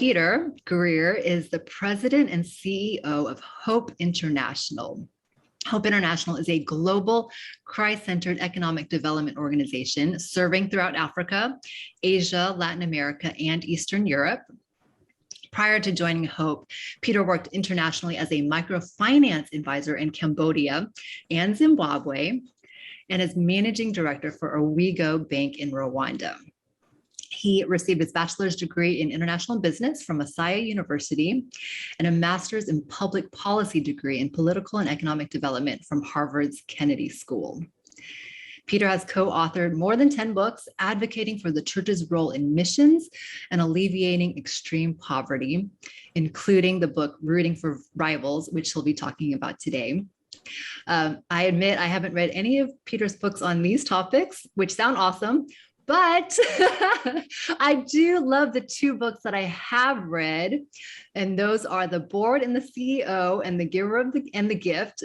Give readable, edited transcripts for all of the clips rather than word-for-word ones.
Peter Greer is the president and CEO of Hope International. Hope International is a global, Christ-centered economic development organization serving throughout Africa, Asia, Latin America, and Eastern Europe. Prior to joining Hope, Peter worked internationally as a microfinance advisor in Cambodia and Zimbabwe, and as managing director for Owego Bank in Rwanda. He received his bachelor's degree in international business from Messiah University and a master's in public policy degree in political and economic development from Harvard's Kennedy School. Peter has co-authored more than 10 books advocating for the church's role in missions and alleviating extreme poverty, including the book Rooting for Rivals, which he'll be talking about today. I admit I haven't read any of Peter's books on these topics, which sound awesome, but I do love the two books that I have read, and those are The Board and the CEO and The Giver and the Gift,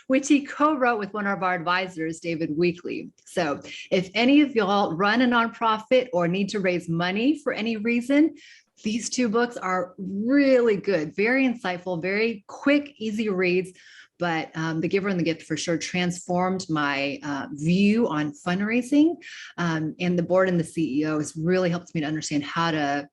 which he co-wrote with one of our advisors, David Weekley. So if any of y'all run a nonprofit or need to raise money for any reason, these two books are really good, very insightful, very quick, easy reads. But The Giver and the Gift for sure transformed my view on fundraising. And The Board and the CEO has really helped me to understand how to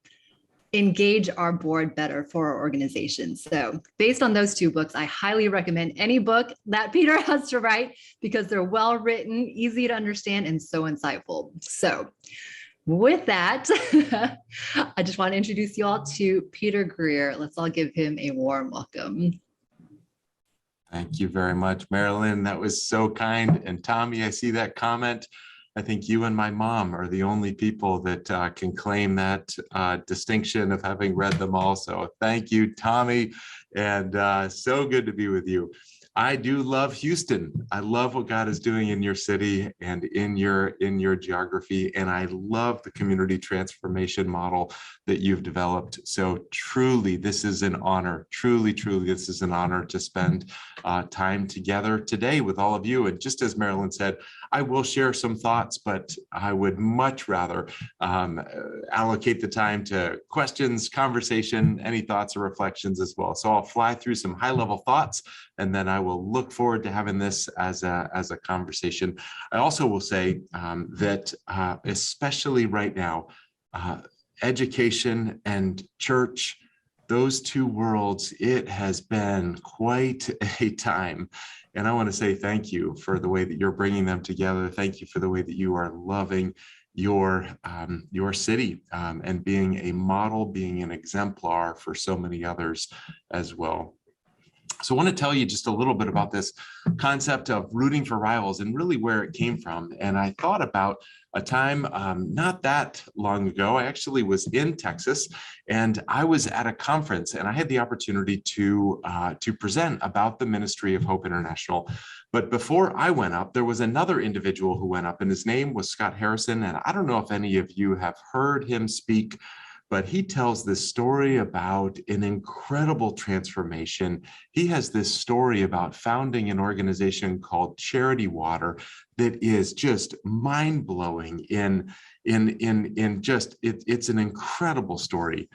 engage our board better for our organization. So based on those two books, I highly recommend any book that Peter has to write because they're well written, easy to understand, and so insightful. So with that, I just want to introduce you all to Peter Greer. Let's all give him a warm welcome. Thank you very much, Marilyn. That was so kind. And Tommy, I see that comment. I think you and my mom are the only people that can claim that distinction of having read them all. So thank you, Tommy. And so good to be with you. I do love Houston. I love what God is doing in your city and in your geography. And I love the community transformation model that you've developed. So truly, this is an honor. Truly, this is an honor to spend time together today with all of you. And just as Marilyn said, I will share some thoughts, but I would much rather allocate the time to questions, conversation, any thoughts or reflections as well. So I'll fly through some high-level thoughts, and then I will look forward to having this as a conversation. I also will say that especially right now, education and church, those two worlds, it has been quite a time. And I want to say thank you for the way that you're bringing them together. Thank you for the way that you are loving your city and being a model, being an exemplar for so many others as well. So I want to tell you just a little bit about this concept of rooting for rivals and really where it came from. And I thought about a time not that long ago. I actually was in Texas, and I was at a conference, and I had the opportunity to present about the ministry of Hope International. But before I went up, there was another individual who went up, and his name was Scott Harrison. And I don't know if any of you have heard him speak, but he tells this story about an incredible transformation. He has this story about founding an organization called Charity Water that is just mind-blowing it's an incredible story.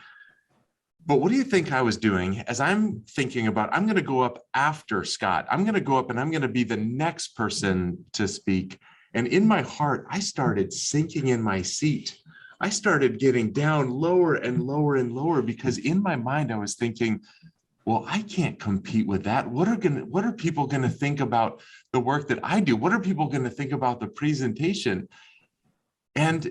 But what do you think I was doing as I'm thinking about, I'm going to go up after Scott. I'm going to go up and I'm going to be the next person to speak. And in my heart, I started sinking in my seat. I started getting down lower and lower and lower because in my mind, I was thinking, well, I can't compete with that. What are people going to think about the work that I do? What are people going to think about the presentation? And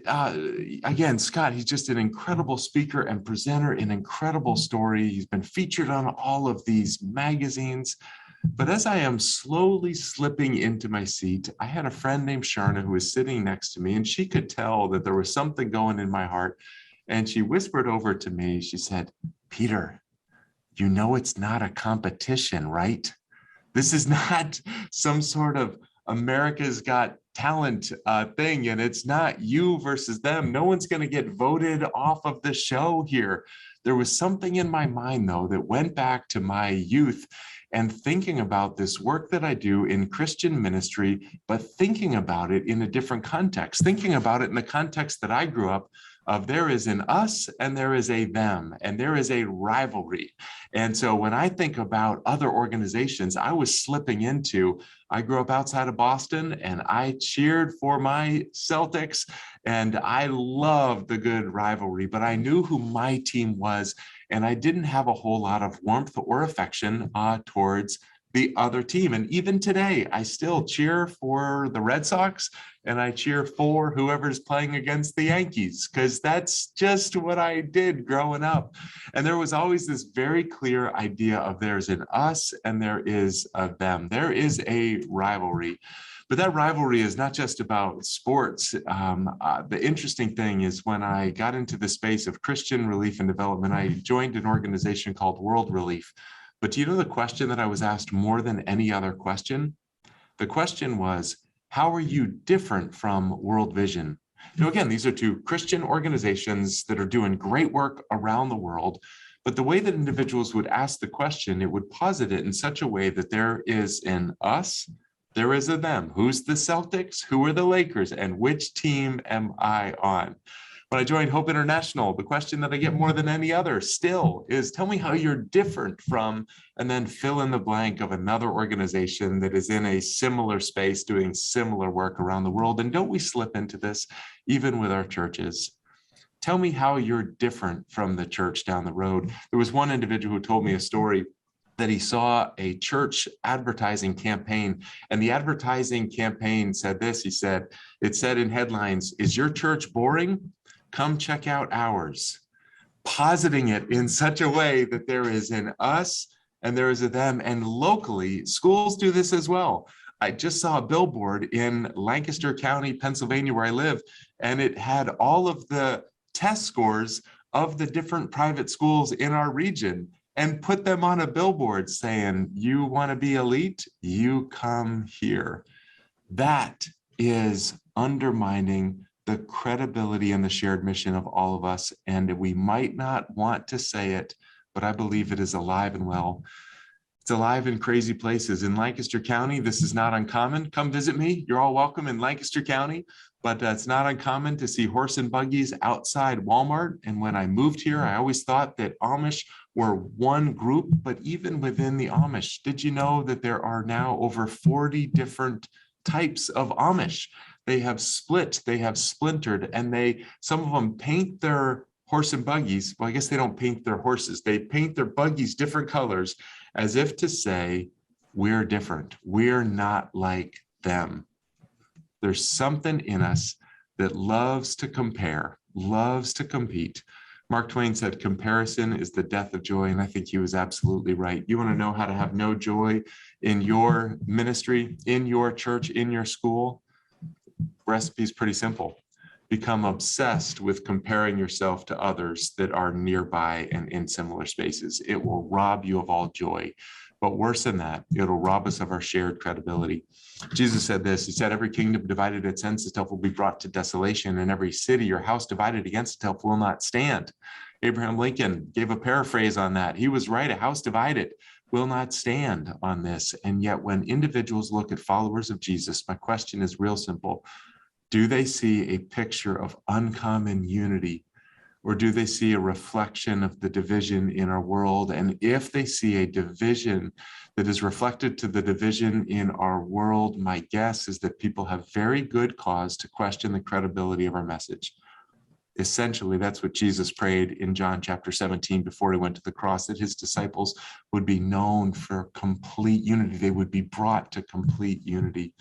again, Scott, he's just an incredible speaker and presenter, an incredible story. He's been featured on all of these magazines. But as I am slowly slipping into my seat, I had a friend named Sharna who was sitting next to me, and she could tell that there was something going in my heart. And she whispered over to me, she said, "Peter, you know it's not a competition, right? This is not some sort of America's Got Talent thing, and it's not you versus them. No one's going to get voted off of the show here." There was something in my mind, though, that went back to my youth and thinking about this work that I do in Christian ministry, but thinking about it in a different context, thinking about it in the context that I grew up of there is an us and there is a them, and there is a rivalry. And so when I think about other organizations, I was slipping into, I grew up outside of Boston and I cheered for my Celtics and I loved the good rivalry, but I knew who my team was and I didn't have a whole lot of warmth or affection towards the other team. And even today, I still cheer for the Red Sox and I cheer for whoever's playing against the Yankees, because that's just what I did growing up. And there was always this very clear idea of there's an us and there is a them. There is a rivalry. But that rivalry is not just about sports. The interesting thing is when I got into the space of Christian relief and development, I joined an organization called World Relief. But do you know the question that I was asked more than any other question? The question was, how are you different from World Vision? Now, again, these are two Christian organizations that are doing great work around the world. But the way that individuals would ask the question, it would posit it in such a way that there is an us, there is a them. Who's the Celtics? Who are the Lakers? And which team am I on? When I joined Hope International, the question that I get more than any other still is, tell me how you're different from, and then fill in the blank of another organization that is in a similar space doing similar work around the world. And don't we slip into this even with our churches? Tell me how you're different from the church down the road. There was one individual who told me a story that he saw a church advertising campaign, and the advertising campaign said this. He said, it said in headlines, "Is your church boring? Come check out ours," positing it in such a way that there is an us and there is a them. And locally, schools do this as well. I just saw a billboard in Lancaster County, Pennsylvania, where I live, and it had all of the test scores of the different private schools in our region and put them on a billboard saying, you want to be elite? You come here. That is undermining the credibility and the shared mission of all of us. And we might not want to say it, but I believe it is alive and well. It's alive in crazy places. In Lancaster County, this is not uncommon. Come visit me. You're all welcome in Lancaster County, but it's not uncommon to see horse and buggies outside Walmart. And when I moved here, I always thought that Amish were one group, but even within the Amish, did you know that there are now over 40 different types of Amish? They have split, they have splintered, and some of them paint their horse and buggies. Well, I guess they don't paint their horses. They paint their buggies different colors as if to say, we're different. We're not like them. There's something in us that loves to compare, loves to compete. Mark Twain said, comparison is the death of joy. And I think he was absolutely right. You want to know how to have no joy in your ministry, in your church, in your school? Recipe is pretty simple. Become obsessed with comparing yourself to others that are nearby and in similar spaces. It will rob you of all joy. But worse than that, it'll rob us of our shared credibility. Jesus said this. He said, every kingdom divided against itself will be brought to desolation, and every city or house divided against itself will not stand. Abraham Lincoln gave a paraphrase on that. He was right. A house divided will not stand on this. And yet when individuals look at followers of Jesus, my question is real simple. Do they see a picture of uncommon unity, or do they see a reflection of the division in our world? And if they see a division that is reflected to the division in our world, my guess is that people have very good cause to question the credibility of our message. Essentially, that's what Jesus prayed in John chapter 17 before he went to the cross, that his disciples would be known for complete unity. They would be brought to complete unity.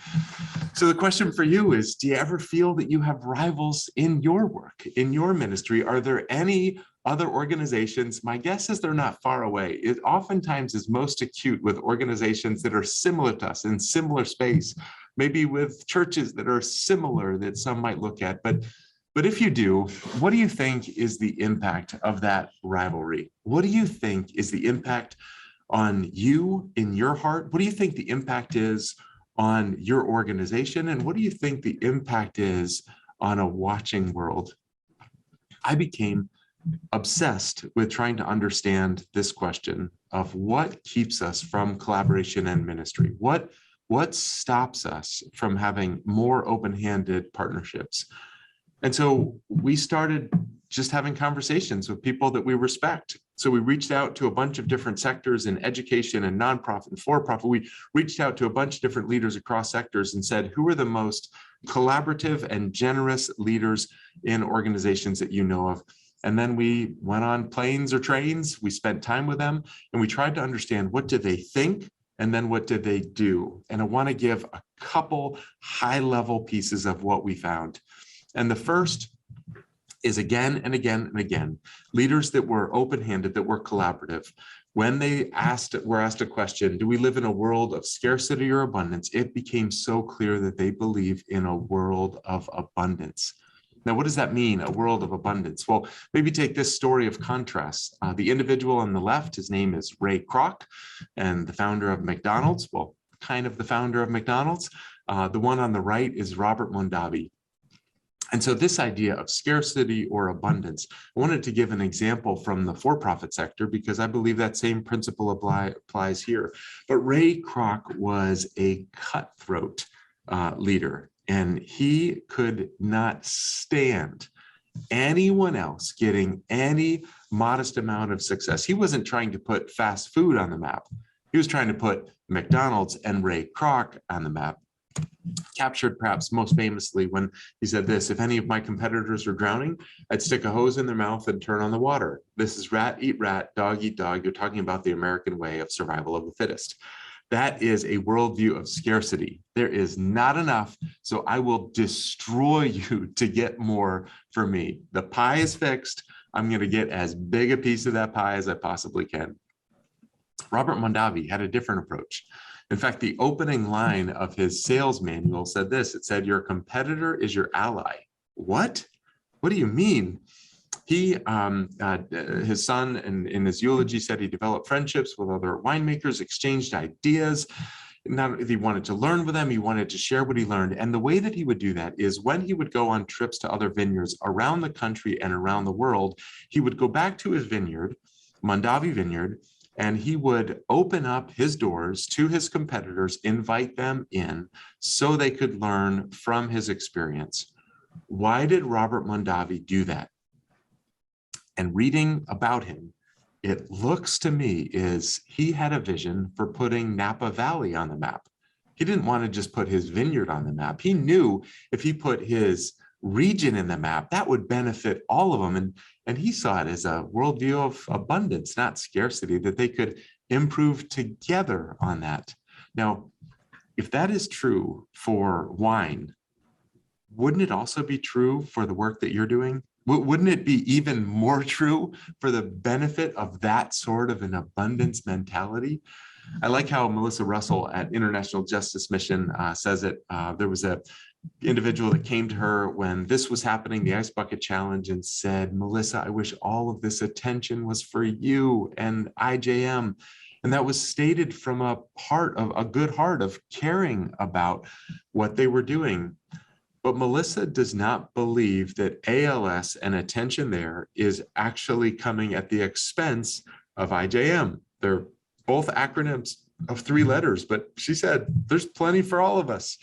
So the question for you is, do you ever feel that you have rivals in your work, in your ministry? Are there any other organizations? My guess is they're not far away. It oftentimes is most acute with organizations that are similar to us in similar space, maybe with churches that are similar that some might look at. But if you do, what do you think is the impact of that rivalry? What do you think is the impact on you in your heart? What do you think the impact is on your organization? And what do you think the impact is on a watching world? I became obsessed with trying to understand this question of what keeps us from collaboration and ministry. What stops us from having more open-handed partnerships? And so we started just having conversations with people that we respect. So we reached out to a bunch of different sectors in education and nonprofit and for-profit. We reached out to a bunch of different leaders across sectors and said, who are the most collaborative and generous leaders in organizations that you know of? And then we went on planes or trains, we spent time with them, and we tried to understand, what do they think? And then what did they do? And I want to give a couple high-level pieces of what we found. And the first is again and again and again, leaders that were open-handed, that were collaborative. When they were asked a question, do we live in a world of scarcity or abundance? It became so clear that they believe in a world of abundance. Now, what does that mean, a world of abundance? Well, maybe take this story of contrast. The individual on the left, his name is Ray Kroc, and the founder of McDonald's, well, kind of the founder of McDonald's. The one on the right is Robert Mondavi. And so this idea of scarcity or abundance, I wanted to give an example from the for-profit sector because I believe that same principle applies here. But Ray Kroc was a cutthroat leader, and he could not stand anyone else getting any modest amount of success. He wasn't trying to put fast food on the map. He was trying to put McDonald's and Ray Kroc on the map. Captured perhaps most famously when he said this: if any of my competitors were drowning, I'd stick a hose in their mouth and turn on the water. This is rat eat rat, dog eat dog. You're talking about the American way of survival of the fittest. That is a worldview of scarcity. There is not enough, so I will destroy you to get more for me. The pie is fixed. I'm going to get as big a piece of that pie as I possibly can. Robert Mondavi had a different approach. In fact, the opening line of his sales manual said this. It said, your competitor is your ally. What? What do you mean? He, his son, in his eulogy said he developed friendships with other winemakers, exchanged ideas. Not only he wanted to learn with them, he wanted to share what he learned. And the way that he would do that is when he would go on trips to other vineyards around the country and around the world, he would go back to his vineyard, Mondavi Vineyard, and he would open up his doors to his competitors, invite them in so they could learn from his experience. Why did Robert Mondavi do that? And reading about him, it looks to me is he had a vision for putting Napa Valley on the map. He didn't want to just put his vineyard on the map. He knew if he put his region in the map, that would benefit all of them. And he saw it as a worldview of abundance, not scarcity, that they could improve together on that. Now, if that is true for wine, wouldn't it also be true for the work that you're doing? Wouldn't it be even more true for the benefit of that sort of an abundance mentality? I like how Melissa Russell at International Justice Mission says it. There was a individual that came to her when this was happening, the Ice Bucket Challenge, and said, Melissa, I wish all of this attention was for you and IJM. And that was stated from a good heart of caring about what they were doing. But Melissa does not believe that ALS and attention there is actually coming at the expense of IJM. They're both acronyms of 3 letters, but she said, there's plenty for all of us.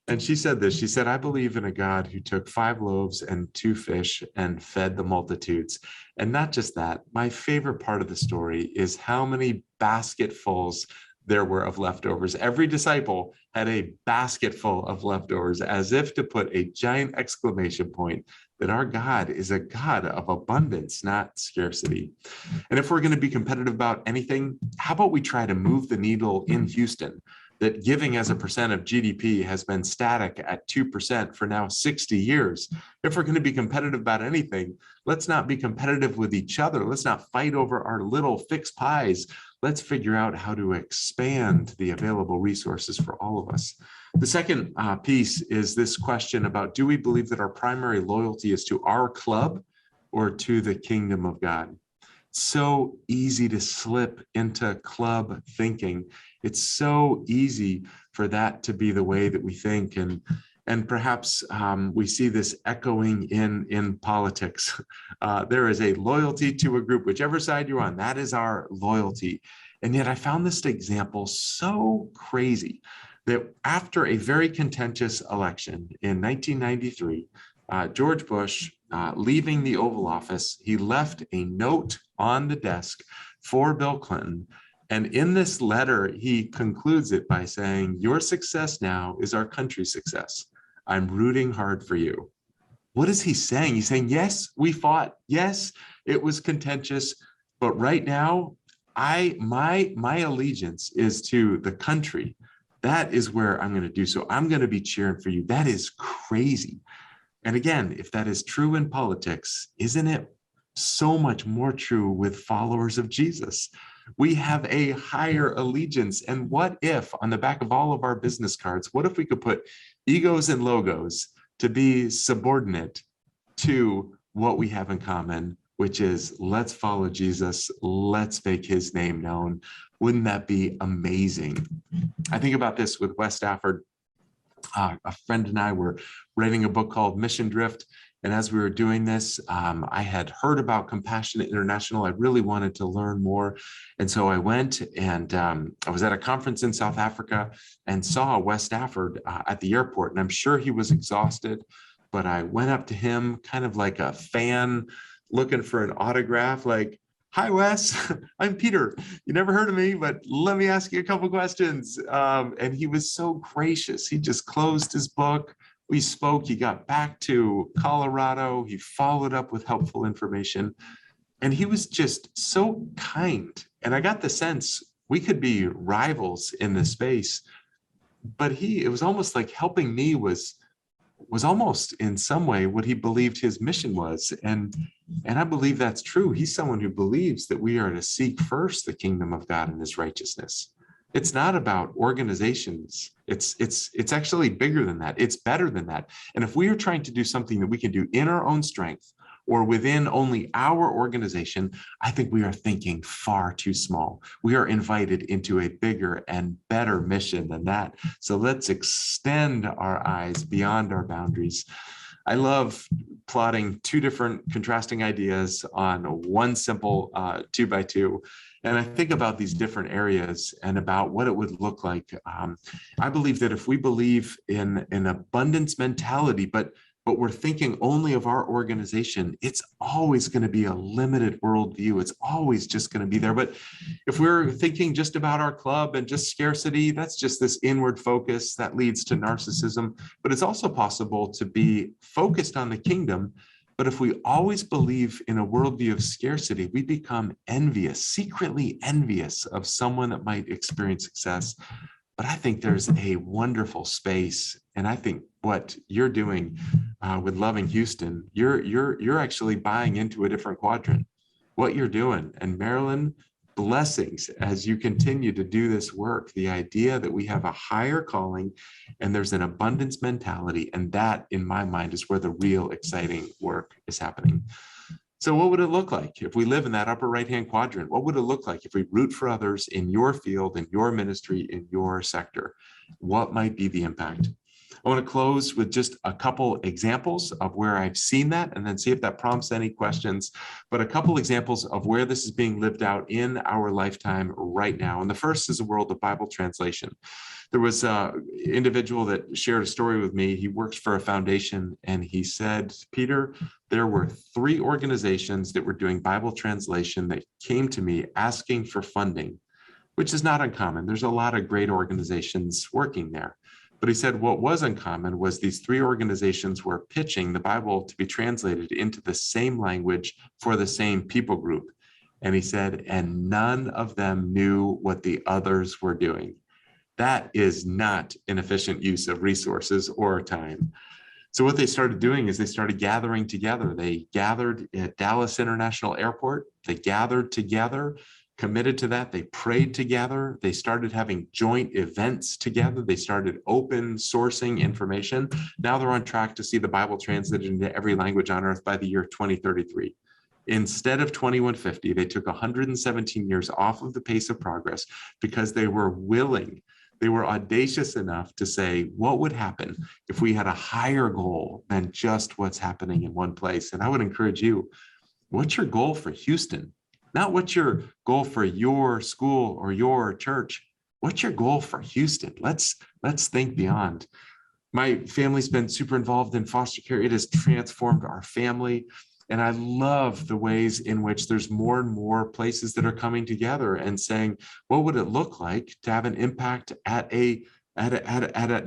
And she said this, she said, I believe in a God who took 5 loaves and 2 fish and fed the multitudes. And not just that, my favorite part of the story is how many basketfuls there were of leftovers. Every disciple had a basket full of leftovers, as if to put a giant exclamation point that our God is a God of abundance, not scarcity. And if we're going to be competitive about anything, how about we try to move the needle in Houston? That giving as a percent of GDP has been static at 2% for now 60 years. If we're going to be competitive about anything, let's not be competitive with each other. Let's not fight over our little fixed pies. Let's figure out how to expand the available resources for all of us. The second piece is this question about, do we believe that our primary loyalty is to our club or to the kingdom of God? It's so easy to slip into club thinking. It's so easy for that to be the way that we think. And perhaps we see this echoing in politics. There is a loyalty to a group, whichever side you're on, that is our loyalty. And yet I found this example so crazy that after a very contentious election in 1993, George Bush, leaving the Oval Office, he left a note on the desk for Bill Clinton. And in this letter, he concludes it by saying, "Your success now is our country's success. I'm rooting hard for you." What is he saying? He's saying, yes, we fought. Yes, it was contentious. But right now, my allegiance is to the country. That is where I'm going to do so. I'm going to be cheering for you. That is crazy. And again, if that is true in politics, isn't it so much more true with followers of Jesus? We have a higher allegiance. And what if on the back of all of our business cards, what if we could put egos and logos to be subordinate to what we have in common, which is let's follow Jesus, let's make his name known. Wouldn't that be amazing? I think about this with West Stafford. A friend and I were writing a book called Mission Drift. And as we were doing this, I had heard about Compassionate International. I really wanted to learn more. And so I went and I was at a conference in South Africa and saw West Stafford at the airport. And I'm sure he was exhausted, but I went up to him kind of like a fan looking for an autograph, like, "Hi, Wes, I'm Peter. You never heard of me, but let me ask you a couple questions." And he was so gracious. He just closed his book. We spoke. He got back to Colorado. He followed up with helpful information. And he was just so kind. And I got the sense we could be rivals in this space. But it was almost like helping me was almost in some way what he believed his mission was. And I believe that's true. He's someone who believes that we are to seek first the kingdom of God and his righteousness. It's not about organizations. It's actually bigger than that. It's better than that. And if we are trying to do something that we can do in our own strength or within only our organization, I think we are thinking far too small. We are invited into a bigger and better mission than that. So let's extend our eyes beyond our boundaries. I love plotting two different contrasting ideas on one simple 2x2. And I think about these different areas and about what it would look like. I believe that if we believe in an abundance mentality, but we're thinking only of our organization, it's always going to be a limited worldview. It's always just going to be there. But if we're thinking just about our club and just scarcity, that's just this inward focus that leads to narcissism. But it's also possible to be focused on the kingdom. But if we always believe in a worldview of scarcity, we become envious, secretly envious of someone that might experience success. But I think there's a wonderful space. And I think what you're doing with Loving Houston, you're actually buying into a different quadrant. What you're doing. And Marilyn, blessings as you continue to do this work. The idea that we have a higher calling and there's an abundance mentality. And that, in my mind, is where the real exciting work is happening. So what would it look like if we live in that upper right-hand quadrant? What would it look like if we root for others in your field, in your ministry, in your sector? What might be the impact? I want to close with just a couple examples of where I've seen that and then see if that prompts any questions. But a couple examples of where this is being lived out in our lifetime right now. And the first is the world of Bible translation. There was an individual that shared a story with me. He works for a foundation and he said, "Peter, there were 3 organizations that were doing Bible translation that came to me asking for funding," which is not uncommon. There's a lot of great organizations working there. But he said what was uncommon was these 3 organizations were pitching the Bible to be translated into the same language for the same people group. And he said, and none of them knew what the others were doing. That is not an efficient use of resources or time. So what they started doing is they started gathering together. They gathered at Dallas International Airport. They gathered together, committed to that. They prayed together. They started having joint events together. They started open sourcing information. Now they're on track to see the Bible translated into every language on earth by the year 2033. Instead of 2150, they took 117 years off of the pace of progress because they were willing. They were audacious enough to say, what would happen if we had a higher goal than just what's happening in one place? And I would encourage you, what's your goal for Houston? Not what's your goal for your school or your church. What's your goal for Houston? Let's think beyond. My family's been super involved in foster care. It has transformed our family. And I love the ways in which there's more and more places that are coming together and saying, what would it look like to have an impact at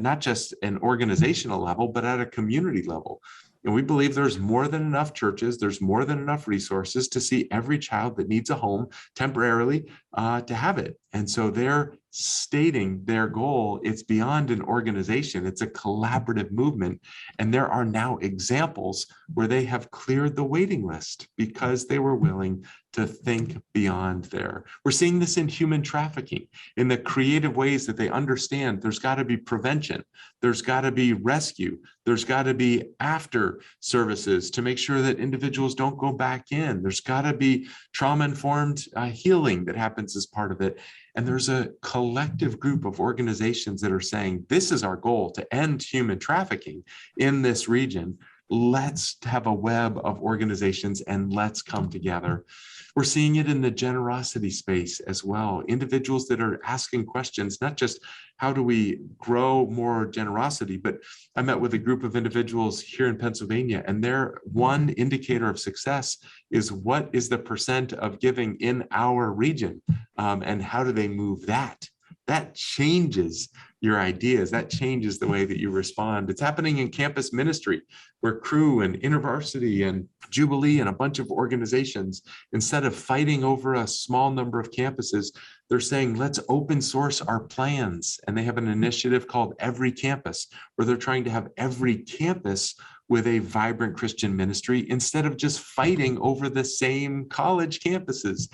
not just an organizational level, but at a community level? And we believe there's more than enough churches, there's more than enough resources to see every child that needs a home temporarily to have it. And so they're stating their goal. It's beyond an organization, it's a collaborative movement. And there are now examples where they have cleared the waiting list because they were willing to think beyond there. We're seeing this in human trafficking, in the creative ways that they understand there's got to be prevention, there's got to be rescue, there's got to be after services to make sure that individuals don't go back in. There's got to be trauma-informed healing that happens as part of it. And there's a collective group of organizations that are saying, this is our goal, to end human trafficking in this region. Let's have a web of organizations and let's come together. We're seeing it in the generosity space as well. Individuals that are asking questions, not just how do we grow more generosity, but I met with a group of individuals here in Pennsylvania, and their one indicator of success is what is the percent of giving in our region, and how do they move that? That changes your ideas. That changes the way that you respond. It's happening in campus ministry, where Crew and InterVarsity and Jubilee and a bunch of organizations, instead of fighting over a small number of campuses, they're saying, let's open source our plans. And they have an initiative called Every Campus, where they're trying to have every campus with a vibrant Christian ministry instead of just fighting over the same college campuses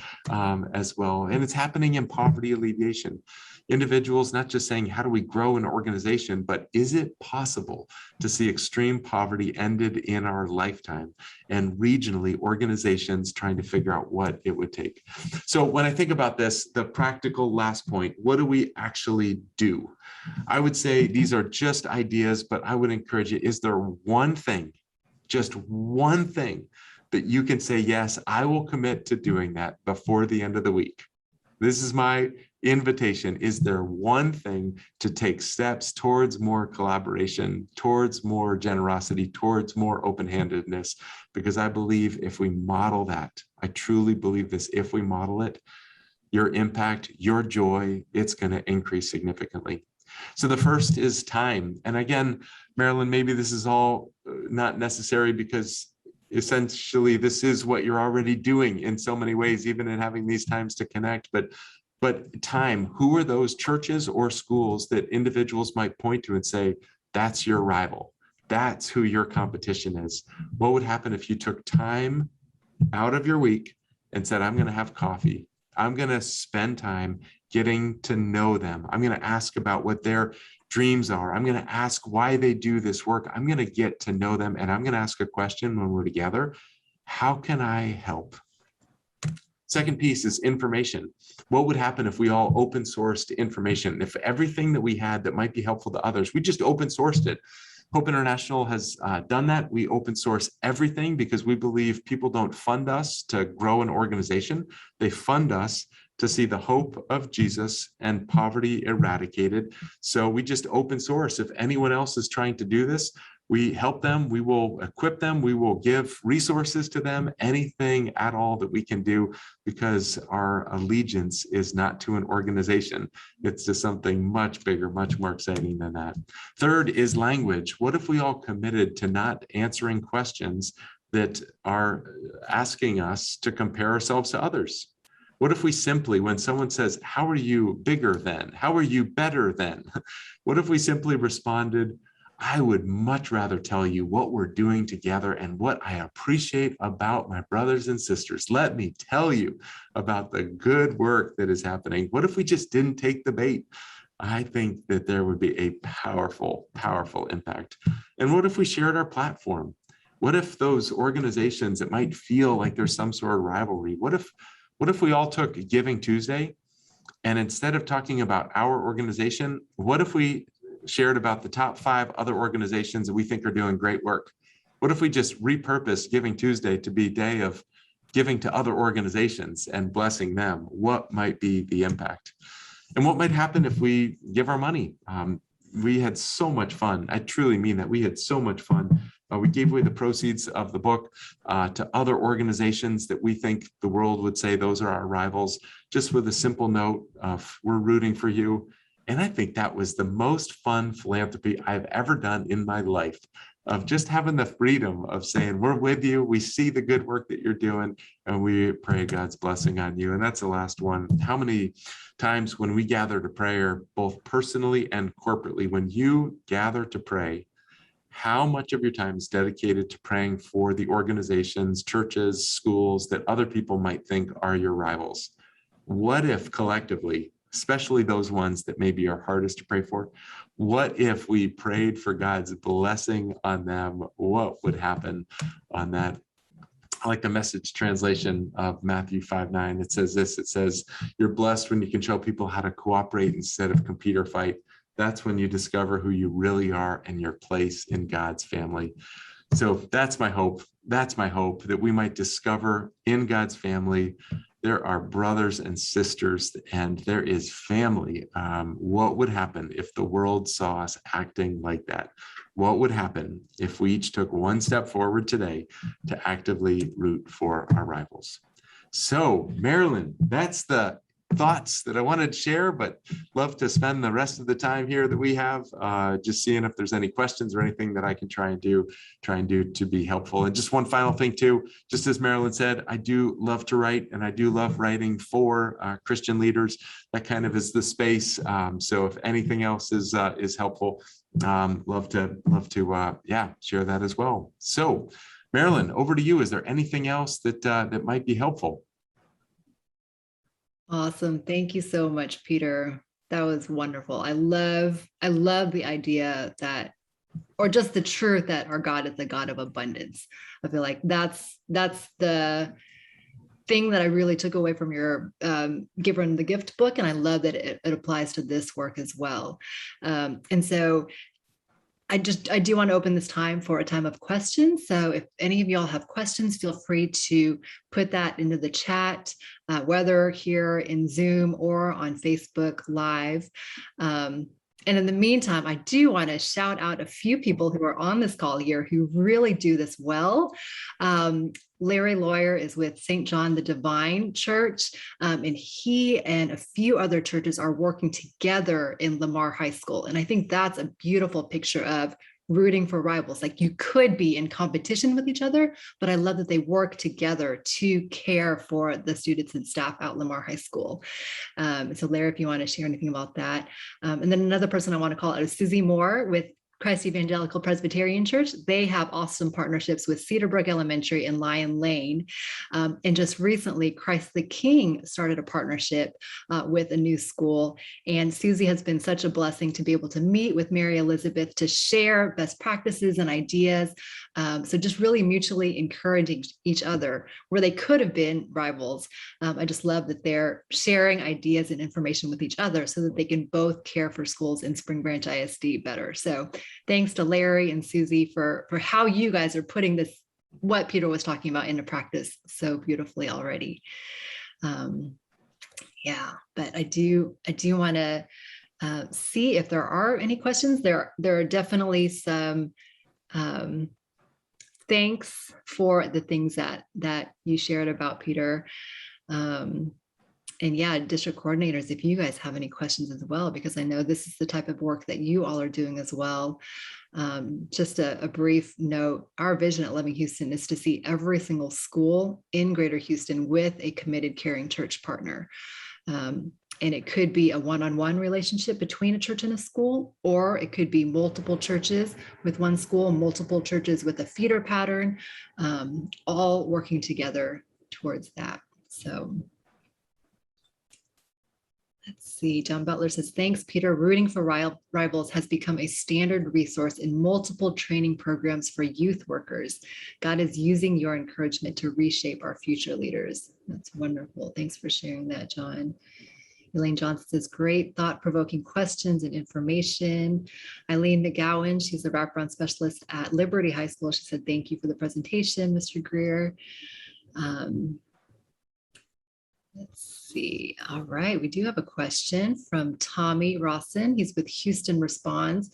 as well. And it's happening in poverty alleviation. Individuals not just saying, how do we grow an organization, but is it possible to see extreme poverty ended in our lifetime? And regionally, organizations trying to figure out what it would take. So when I think about this, the practical last point, what do we actually do? I would say these are just ideas, but I would encourage you, is there one thing, just one thing that you can say, yes, I will commit to doing that before the end of the week? This is my invitation. Is there one thing to take steps towards more collaboration, towards more generosity, towards more open-handedness? Because I believe if we model that, I truly believe this, if we model it, your impact, your joy, it's going to increase significantly. So the first is time. And again, Marilyn, maybe this is all not necessary because essentially this is what you're already doing in so many ways, even in having these times to connect. But time, who are those churches or schools that individuals might point to and say, that's your rival, that's who your competition is? What would happen if you took time out of your week and said, I'm going to have coffee, I'm going to spend time getting to know them, I'm going to ask about what their dreams are, I'm going to ask why they do this work, I'm going to get to know them, and I'm going to ask a question when we're together: how can I help? Second piece is information. What would happen if we all open sourced information? If everything that we had that might be helpful to others, we just open sourced it. Hope International has done that. We open source everything because we believe people don't fund us to grow an organization. They fund us to see the hope of Jesus and poverty eradicated. So we just open source. If anyone else is trying to do this, we help them, we will equip them, we will give resources to them, anything at all that we can do, because our allegiance is not to an organization. It's to something much bigger, much more exciting than that. Third is language. What if we all committed to not answering questions that are asking us to compare ourselves to others? What if we simply, when someone says, how are you bigger than? How are you better than? What if we simply responded, I would much rather tell you what we're doing together and what I appreciate about my brothers and sisters. Let me tell you about the good work that is happening. What if we just didn't take the bait? I think that there would be a powerful, powerful impact. And what if we shared our platform? What if those organizations that might feel like there's some sort of rivalry, what if we all took Giving Tuesday, and instead of talking about our organization, what if we shared about the top 5 other organizations that we think are doing great work? What if we just repurpose Giving Tuesday to be a day of giving to other organizations and blessing them? What might be the impact? And what might happen if we give our money? we had so much fun. I truly mean that. We had so much fun. We gave away the proceeds of the book to other organizations that we think the world would say those are our rivals, just with a simple note of we're rooting for you. And I think that was the most fun philanthropy I've ever done in my life, of just having the freedom of saying, we're with you, we see the good work that you're doing, and we pray God's blessing on you. And that's the last one. How many times when we gather to prayer, both personally and corporately, when you gather to pray, how much of your time is dedicated to praying for the organizations, churches, schools that other people might think are your rivals? What if collectively, especially those ones that maybe are hardest to pray for, what if we prayed for God's blessing on them? What would happen on that? I like the Message translation of Matthew 5:9. It says this, it says, you're blessed when you can show people how to cooperate instead of compete or fight. That's when you discover who you really are and your place in God's family. So that's my hope. That's my hope, that we might discover in God's family there are brothers and sisters, and there is family. What would happen if the world saw us acting like that? What would happen if we each took one step forward today to actively root for our rivals? So, Marilyn, that's the thoughts that I wanted to share, but love to spend the rest of the time here that we have just seeing if there's any questions or anything that I can try and do to be helpful. And just one final thing too, just as Marilyn said, I do love to write, and I do love writing for Christian leaders. That kind of is the space. So if anything else is helpful, love to share that as well. So Marilyn, over to you. Is there anything else that might be helpful? Awesome. Thank you so much, Peter. That was wonderful. I love the idea that, or just the truth that our God is the God of abundance. I feel like that's the thing that I really took away from your Giver in the Gift book. And I love that it applies to this work as well. And so I do want to open this time for a time of questions. So if any of y'all have questions, feel free to put that into the chat, whether here in Zoom or on Facebook Live. And in the meantime, I do want to shout out a few people who are on this call here who really do this well. Larry Lawyer is with St. John the Divine Church, and he and a few other churches are working together in Lamar High School. And I think that's a beautiful picture of rooting for rivals. Like, you could be in competition with each other, but I love that they work together to care for the students and staff at Lamar High School. So Larry, if you want to share anything about that. And then another person I want to call out is Susie Moore with Christ Evangelical Presbyterian Church. They have awesome partnerships with Cedarbrook Elementary and Lion Lane. And just recently, Christ the King started a partnership with a new school. And Susie has been such a blessing to be able to meet with Mary Elizabeth to share best practices and ideas. So just really mutually encouraging each other where they could have been rivals. I just love that they're sharing ideas and information with each other so that they can both care for schools in Spring Branch ISD better. So thanks to Larry and Susie for how you guys are putting this, what Peter was talking about, into practice so beautifully already. Yeah, but I do want to see if there are any questions. There are definitely some thanks for the things that you shared about Peter. And yeah, district coordinators, if you guys have any questions as well, because I know this is the type of work that you all are doing as well. Just a brief note, our vision at Loving Houston is to see every single school in Greater Houston with a committed, caring church partner. And it could be a one-on-one relationship between a church and a school, or it could be multiple churches with one school, multiple churches with a feeder pattern, all working together towards that. So let's see, John Butler says, thanks, Peter. Rooting for rivals has become a standard resource in multiple training programs for youth workers. God is using your encouragement to reshape our future leaders. That's wonderful. Thanks for sharing that, John. Elaine Johnson says, great thought-provoking questions and information. Eileen McGowan, she's a wraparound specialist at Liberty High School. She said, thank you for the presentation, Mr. Greer. Let's see. All right. We do have a question from Tommy Rawson. He's with Houston Responds.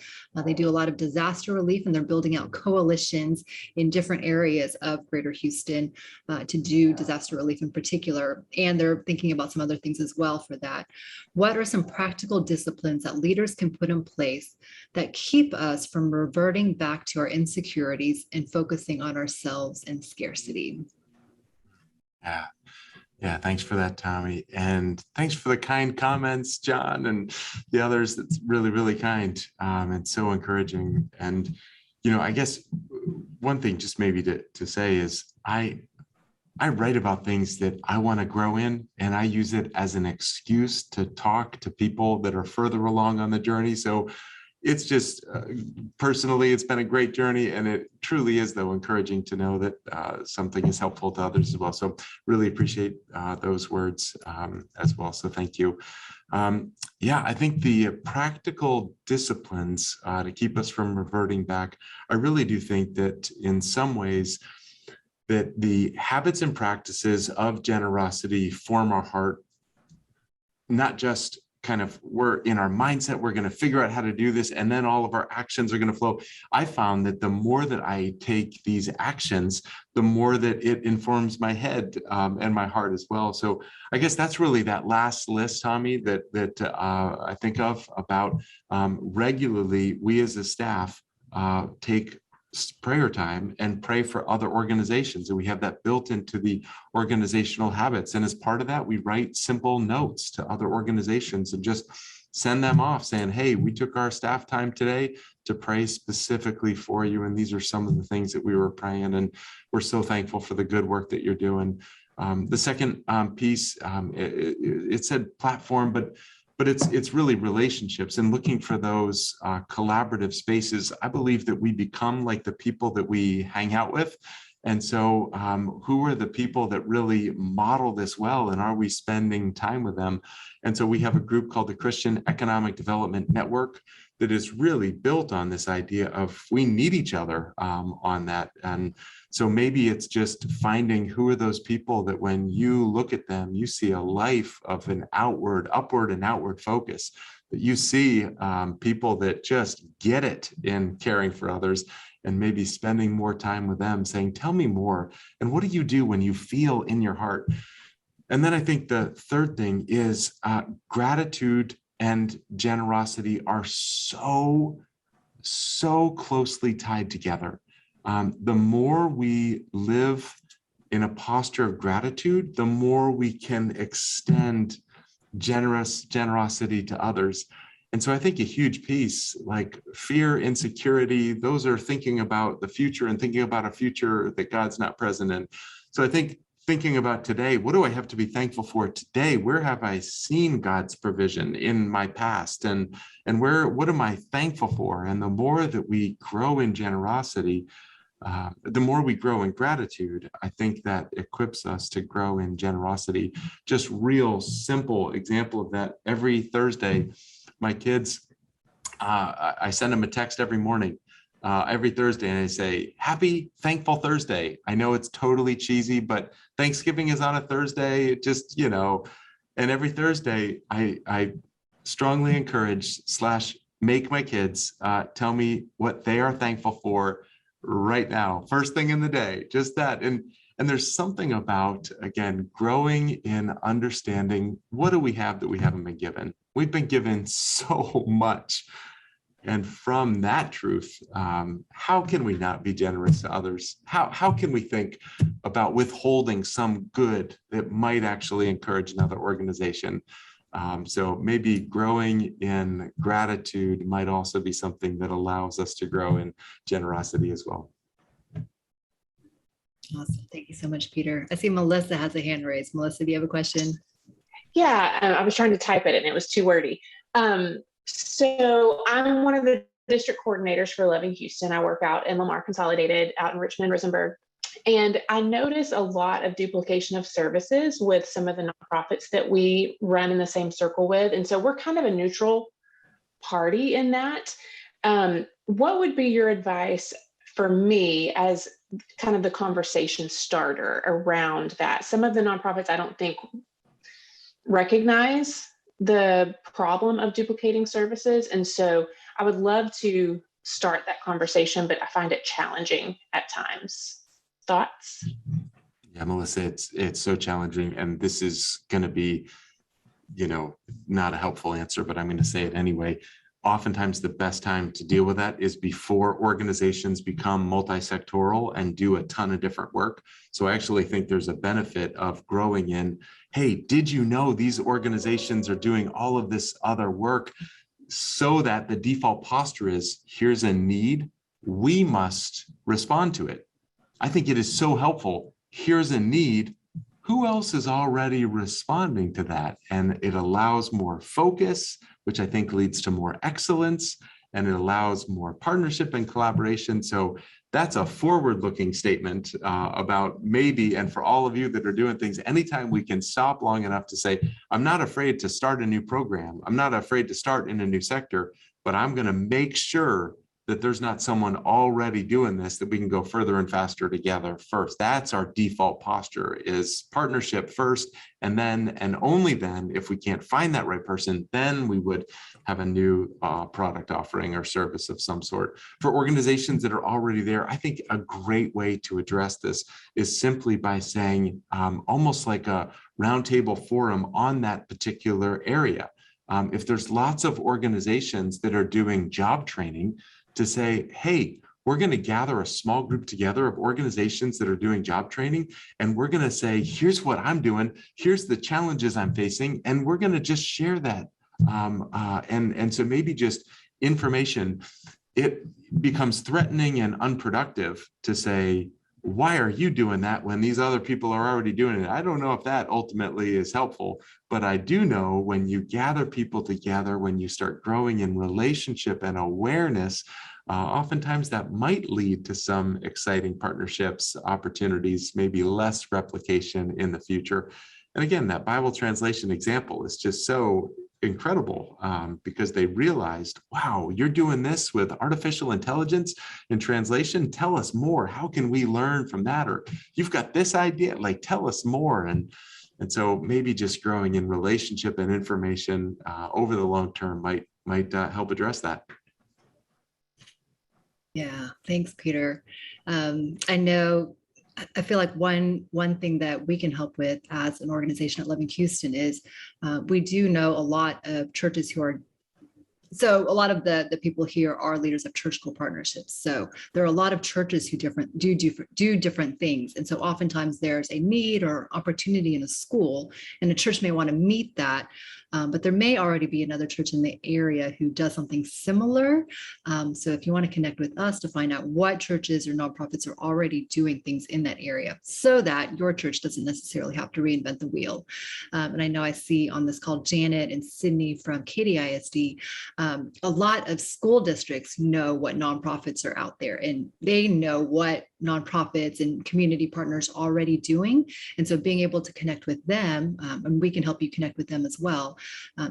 They do a lot of disaster relief and they're building out coalitions in different areas of Greater Houston to do disaster relief in particular. And they're thinking about some other things as well for that. What are some practical disciplines that leaders can put in place that keep us from reverting back to our insecurities and focusing on ourselves and scarcity? Yeah. Yeah, thanks for that, Tommy. And thanks for the kind comments, John, and the others. That's really, really kind and so encouraging. And, I guess one thing just maybe to say is I write about things that I want to grow in, and I use it as an excuse to talk to people that are further along on the journey. So it's just personally, it's been a great journey, and it truly is, though, encouraging to know that something is helpful to others as well. So really appreciate those words as well. So thank you. I think the practical disciplines to keep us from reverting back, I really do think that in some ways that the habits and practices of generosity form our heart, not just kind of we're in our mindset, we're going to figure out how to do this, and then all of our actions are going to flow. I found that the more that I take these actions, the more that it informs my head and my heart as well. So I guess that's really that last list, Tommy, that I think of about regularly, we as a staff take prayer time and pray for other organizations. And we have that built into the organizational habits. And as part of that, we write simple notes to other organizations and just send them off saying, hey, we took our staff time today to pray specifically for you. And these are some of the things that we were praying. And we're so thankful for the good work that you're doing. The second piece, it said platform, but it's really relationships and looking for those collaborative spaces. I believe that we become like the people that we hang out with. And so who are the people that really model this well, and are we spending time with them? And so we have a group called the Christian Economic Development Network that is really built on this idea of we need each other on that. And so maybe it's just finding who are those people that when you look at them, you see a life of an upward and outward focus, that you see people that just get it in caring for others, and maybe spending more time with them saying, tell me more. And what do you do when you feel in your heart? And then I think the third thing is gratitude and generosity are so closely tied together. The more we live in a posture of gratitude, the more we can extend generosity to others. And so I think a huge piece like fear, insecurity, those are thinking about the future and thinking about a future that God's not present in. So I think thinking about today, what do I have to be thankful for today? Where have I seen God's provision in my past? And what am I thankful for? And the more that we grow in generosity, the more we grow in gratitude, I think that equips us to grow in generosity. Just real simple example of that. Every Thursday, my kids, I send them a text every morning, every Thursday, and I say, happy Thankful Thursday. I know it's totally cheesy, but Thanksgiving is on a Thursday, just, and every Thursday I strongly encourage / make my kids tell me what they are thankful for right now, first thing in the day, just that. And there's something about, again, growing in understanding, what do we have that we haven't been given? We've been given so much. And from that truth, how can we not be generous to others? How can we think about withholding some good that might actually encourage another organization? So maybe growing in gratitude might also be something that allows us to grow in generosity as well. Awesome. Thank you so much, Peter. I see Melissa has a hand raised. Melissa, do you have a question? Yeah, I was trying to type it and it was too wordy. So I'm one of the district coordinators for Loving Houston. I work out in Lamar Consolidated out in Richmond, Rosenberg. And I notice a lot of duplication of services with some of the nonprofits that we run in the same circle with. And so we're kind of a neutral party in that. What would be your advice for me as kind of the conversation starter around that? Some of the nonprofits I don't think recognize the problem of duplicating services. And so I would love to start that conversation, but I find it challenging at times. Thoughts? Yeah, Melissa, it's so challenging, and this is going to be, not a helpful answer, but I'm going to say it anyway. Oftentimes, the best time to deal with that is before organizations become multi-sectoral and do a ton of different work. So I actually think there's a benefit of growing in, hey, did you know these organizations are doing all of this other work, so that the default posture is, here's a need, we must respond to it. I think it is so helpful. Here's a need. Who else is already responding to that? And it allows more focus, which I think leads to more excellence, and it allows more partnership and collaboration. So that's a forward-looking statement about maybe, and for all of you that are doing things, anytime we can stop long enough to say, I'm not afraid to start a new program, I'm not afraid to start in a new sector, but I'm going to make sure that there's not someone already doing this, that we can go further and faster together first. That's our default posture, is partnership first, and then, and only then, if we can't find that right person, then we would have a new product offering or service of some sort. For organizations that are already there, I think a great way to address this is simply by saying, almost like a roundtable forum on that particular area. If there's lots of organizations that are doing job training, to say, hey, we're going to gather a small group together of organizations that are doing job training, and we're going to say, here's what I'm doing, here's the challenges I'm facing, and we're going to just share that. And so maybe just information, it becomes threatening and unproductive to say, why are you doing that when these other people are already doing it? I don't know if that ultimately is helpful, but I do know when you gather people together, when you start growing in relationship and awareness, oftentimes that might lead to some exciting partnerships, opportunities, maybe less replication in the future. And again, that Bible translation example is just so incredible because they realized, wow, you're doing this with artificial intelligence and translation. Tell us more. How can we learn from that? Or you've got this idea, like, tell us more. And so maybe just growing in relationship and information over the long term might help address that. Yeah, thanks, Peter. I feel like one thing that we can help with as an organization at Loving Houston is we do know a lot of churches who are, so a lot of the people here are leaders of church school partnerships. So there are a lot of churches who do different things. And so oftentimes there's a need or opportunity in a school, and the church may want to meet that. But there may already be another church in the area who does something similar. So if you want to connect with us to find out what churches or nonprofits are already doing things in that area, so that your church doesn't necessarily have to reinvent the wheel. And I know I see on this call Janet and Sydney from Katy ISD. A lot of school districts know what nonprofits are out there, and they know what nonprofits and community partners are already doing. And so being able to connect with them, and we can help you connect with them as well.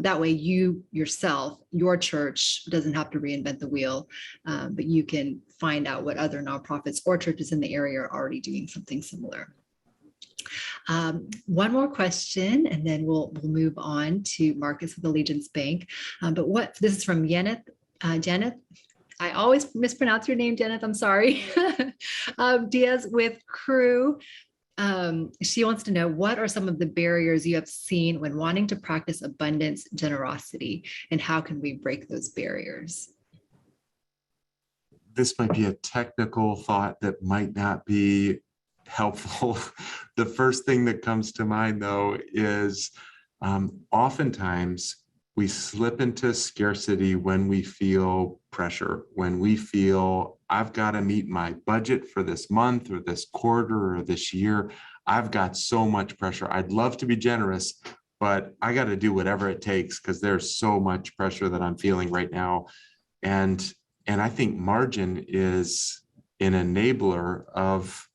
That way you yourself, your church doesn't have to reinvent the wheel, but you can find out what other nonprofits or churches in the area are already doing something similar. One more question, and then we'll move on to Marcus with Allegiance Bank. But this is from Janet. Janet, I always mispronounce your name, Janet. I'm sorry. Diaz with Crew. She wants to know, what are some of the barriers you have seen when wanting to practice abundance generosity, and how can we break those barriers? This might be a technical thought that might not be helpful. The first thing that comes to mind, though, is oftentimes we slip into scarcity when we feel pressure, when we feel I've got to meet my budget for this month or this quarter or this year. I've got so much pressure. I'd love to be generous, but I got to do whatever it takes because there's so much pressure that I'm feeling right now. And I think margin is an enabler of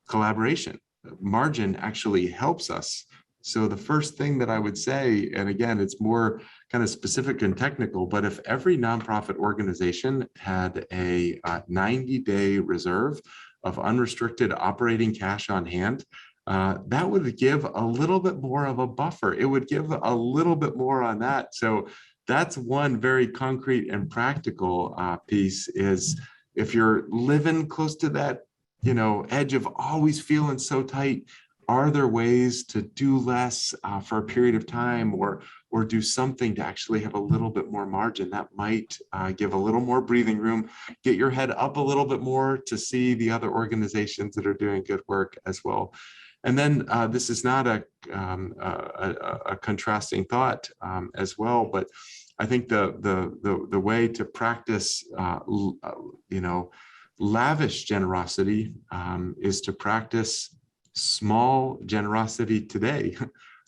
collaboration. Margin actually helps us. So the first thing that I would say, and again, it's more kind of specific and technical, but if every nonprofit organization had a 90-day reserve of unrestricted operating cash on hand, that would give a little bit more of a buffer. It would give a little bit more on that. So that's one very concrete and practical piece is if you're living close to that, edge of always feeling so tight, are there ways to do less for a period of time or do something to actually have a little bit more margin that might give a little more breathing room, get your head up a little bit more to see the other organizations that are doing good work as well. And then this is not a contrasting thought as well, but I think the way to practice, lavish generosity is to practice small generosity today.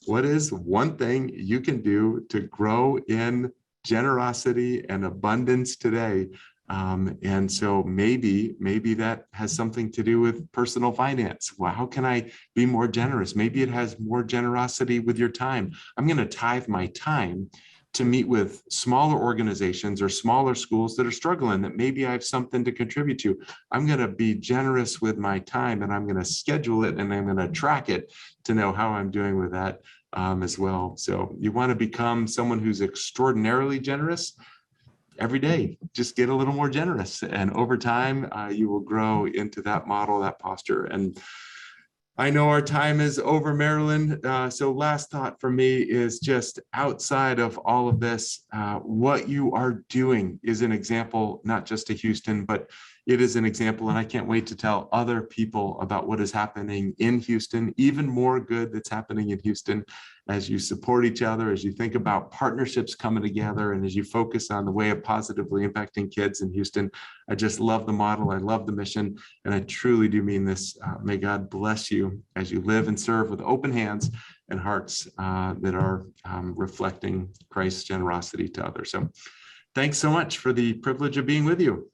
What is one thing you can do to grow in generosity and abundance today? And so maybe that has something to do with personal finance. Well, how can I be more generous? Maybe it has more generosity with your time. I'm going to tithe my time to meet with smaller organizations or smaller schools that are struggling, that maybe I have something to contribute to. I'm going to be generous with my time, and I'm going to schedule it, and I'm going to track it to know how I'm doing with that as well. So you want to become someone who's extraordinarily generous. Every day, just get a little more generous. And over time, you will grow into that model, that posture. And I know our time is over, Marilyn. So last thought for me is just outside of all of this, what you are doing is an example, not just to Houston, but it is an example. And I can't wait to tell other people about what is happening in Houston, even more good that's happening in Houston as you support each other, as you think about partnerships coming together, and as you focus on the way of positively impacting kids in Houston. I just love the model. I love the mission. And I truly do mean this. May God bless you as you live and serve with open hands and hearts that are reflecting Christ's generosity to others. So thanks so much for the privilege of being with you.